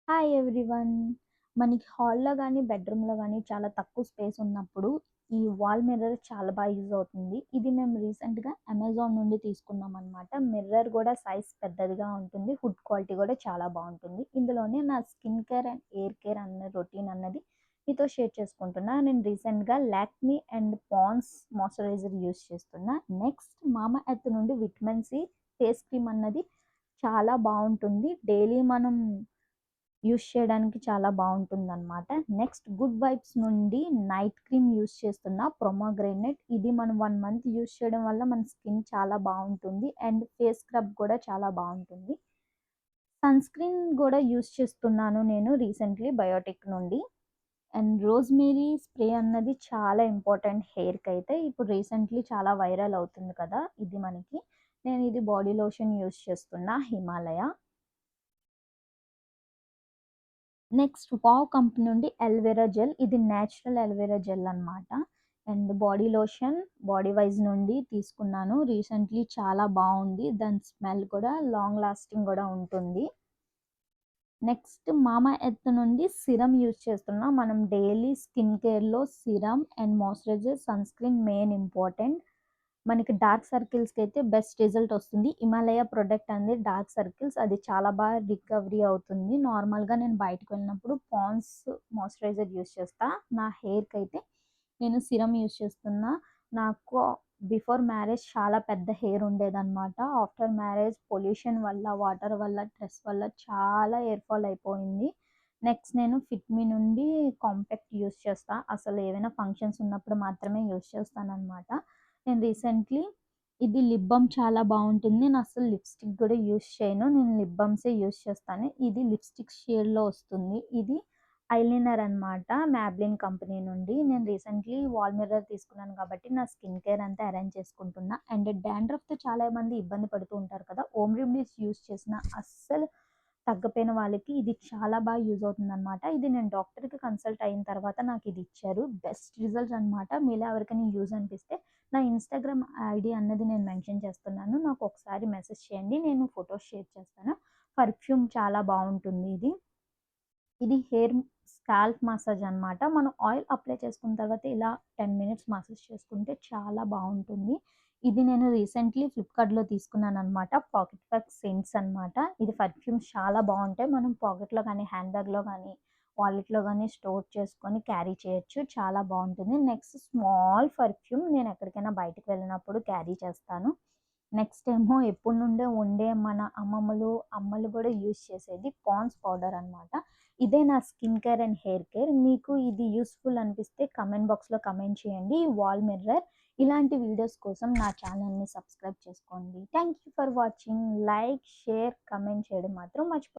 Hi everyone. మనకి హాల్‌లో గాని, బెడ్‌రూమ్‌లో గాని చాలా తక్కువ స్పేస్ ఉన్నప్పుడు ఈ వాల్ మిర్రర్ చాలా యూజ్ అవుతుంది. ఇది మేము రీసెంట్‌గా అమెజాన్ నుండి తీసుకున్నామనమాట. మిర్రర్ గూడా సైజ్ పెద్దదిగా ఉంటుంది. హుడ్ క్వాలిటీ గూడా చాలా బావుంటుంది. ఇందులోనే నా skin care and hair care అన్న రొటీన్ అన్నది మీతో షేర్ చేసుకుంటున్నా. నేను రీసెంట్‌గా Lakme and Pond's moisturiser use చేస్తున్నా. నెక్స్ట్ మామా ఎర్త్ నుండి విటమిన్ సి ఫేస్ క్రీమ్ అన్నది చాలా బావుంటుంది. డైలీ మనం యూజ్ చేయడానికి చాలా బావుంటుందనమాట. నెక్స్ట్ గుడ్ వైబ్స్ నుండి నైట్ క్రీమ్ యూజ్ చేస్తున్నా పొమోగ్రానేట్. ఇది మనం 1 మంత్ యూజ్ చేయడం వల్ల మన స్కిన్ చాలా బావుంటుంది. అండ్ ఫేస్ స్క్రబ్ కూడా చాలా బావుంటుంది. సన్ స్క్రీన్ గూడా యూజ్ చేస్తున్నాను నేను రీసెంట్‌లీ బయోటిక్ నుండి. అండ్ రోజ్‌మేరీ స్ప్రే అన్నది చాలా ఇంపార్టెంట్ హెయిర్‌కైతే. ఇప్పుడు రీసెంట్‌లీ చాలా వైరల్ అవుతుంది కదా! ఇది మనకి. నేను ఇది బాడీ లోషన్ యూజ్ చేస్తున్నా హిమాలయ. నెక్స్ట్ వావ్ కంపెనీ నుండి అలోవెరా జెల్. ఇది నేచురల్ అలోవెరా జెల్ అనమాట. And body lotion body wise నుండి తీసుకున్నాను. రీసెంట్‌లీ చాలా బావుంది. దాని స్మెల్ కూడా లాంగ్ లాస్టింగ్ గూడా ఉంటుంది. నెక్స్ట్ మామా ఎర్త్ నుండి సీరమ్ యూజ్ చేస్తున్నా. మనం డైలీ స్కిన్ కేర్‌లో serum and moisturiser, sunscreen main important. మనకి డార్క్ సర్కిల్స్‌కైతే బెస్ట్ రిజల్ట్ వస్తుంది. హిమాలయ ప్రొడక్ట్ అనేది డార్క్ సర్కిల్స్ అది చాలా బాగా రికవరీ అవుతుంది. నార్మల్‌గా నేను బయటకి వెళ్ళినప్పుడు పాండ్స్ మాయిశ్చరైజర్ యూజ్ చేస్తా. నా హెయిర్‌కైతే నేను సీరమ్ యూజ్ చేస్తున్నా. నాకు బిఫోర్ మ్యారేజ్ చాలా పెద్ద హెయిర్ ఉండేదనమాట. ఆఫ్టర్ మ్యారేజ్ పొల్యూషన్ వల్ల, వాటర్ వల్ల, స్ట్రెస్ వల్ల చాలా హెయిర్ ఫాల్ అయిపోయింది. నెక్స్ట్ నేను ఫిట్‌మీ నుండి కాంపాక్ట్ యూజ్ చేస్తా. అసలు ఏవైనా ఫంక్షన్స్ ఉన్నప్పుడు మాత్రమే యూజ్ చేస్తాననమాట. నేను రీసెంట్‌లీ ఇది లిప్ బామ్ చాలా బావుంటుంది. నేను అస్సలు లిప్‌స్టిక్ గూడా యూజ్ చేయను. నేను లిప్ బామ్సే యూజ్ చేస్తాను. ఇది లిప్‌స్టిక్ షేడ్‌లో వస్తుంది. ఇది ఐలైనర్ అనమాట. మ్యాబ్లిన్ కంపెనీ నుండి. నేను రీసెంట్‌లీ వాల్ మిర్రర్ తీసుకున్నాను కాబట్టి నా స్కిన్ కేర్ అంతా అరేంజ్ చేసుకుంటున్నా. అండ్ డాండ్రఫ్‌తో చాలా మంది ఇబ్బంది పడుతూ ఉంటారు కదా! హోమ్ రెమెడీస్ యూజ్ చేసినా అస్సలు తగ్గపోయిన వాళ్ళకి ఇది చాలా యూజ్ అవుతుందనమాట. ఇది నేను డాక్టర్‌కి కన్సల్ట్ అయిన తర్వాత నాకిది ఇచ్చారు. బెస్ట్ రిజల్ట్స్ అనమాట. మీలో ఎవరికైనా యూజ్ అనిపిస్తే నా ఇన్‌స్టాగ్రామ్ ఐడీ అన్నది నేను మెన్షన్ చేస్తున్నాను. నాకు ఒకసారి మెసేజ్ చేయండి. నేను ఫోటోస్ షేర్ చేస్తాను. పర్ఫ్యూమ్ చాలా బావుంటుంది ఇది. ఇది హెయిర్ స్కాల్ప్ మసాజ్ అనమాట. మనం ఆయిల్ అప్లై చేసుకున్న తర్వాత ఇలా 10 మినిట్స్ మసాజ్ చేసుకుంటే చాలా బావుంటుంది. ఇది నేను రీసెంట్‌లీ ఫ్లిప్‌కార్ట్‌లో తీసుకున్నాననమాట. పాకెట్ వర్క్ సెంట్స్ అనమాట. ఇది పర్ఫ్యూమ్స్ చాలా బావుంటాయి. మనం పాకెట్‌లో గానీ, హ్యాండ్ బ్యాగ్‌లో గానీ, వాలెట్‌లో గానీ స్టోర్ చేసుకొని క్యారీ చేయొచ్చు. చాలా బావుంటుంది. నెక్స్ట్ స్మాల్ పర్ఫ్యూమ్ నేను ఎక్కడికైనా బయటికి వెళ్ళినప్పుడు క్యారీ చేస్తాను. నెక్స్ట్ ఏమో ఎప్పటి నుండో ఉండే మన అమ్మమ్మలు, అమ్మలు గూడా యూజ్ చేసేది పాండ్స్ పౌడర్ అనమాట. ఇదే నా skin care and hair care. మీకు ఇది యూజ్‌ఫుల్ అనిపిస్తే కామెంట్ బాక్స్‌లో కామెంట్ చేయండి. వాల్ మిర్రర్ ఇలాంటి వీడియోస్ కోసం నా ఛానెల్‌ని సబ్స్క్రైబ్ చేసుకోండి. Thank you for watching. Like, share, comment చేయడం మాత్రం మర్చిపో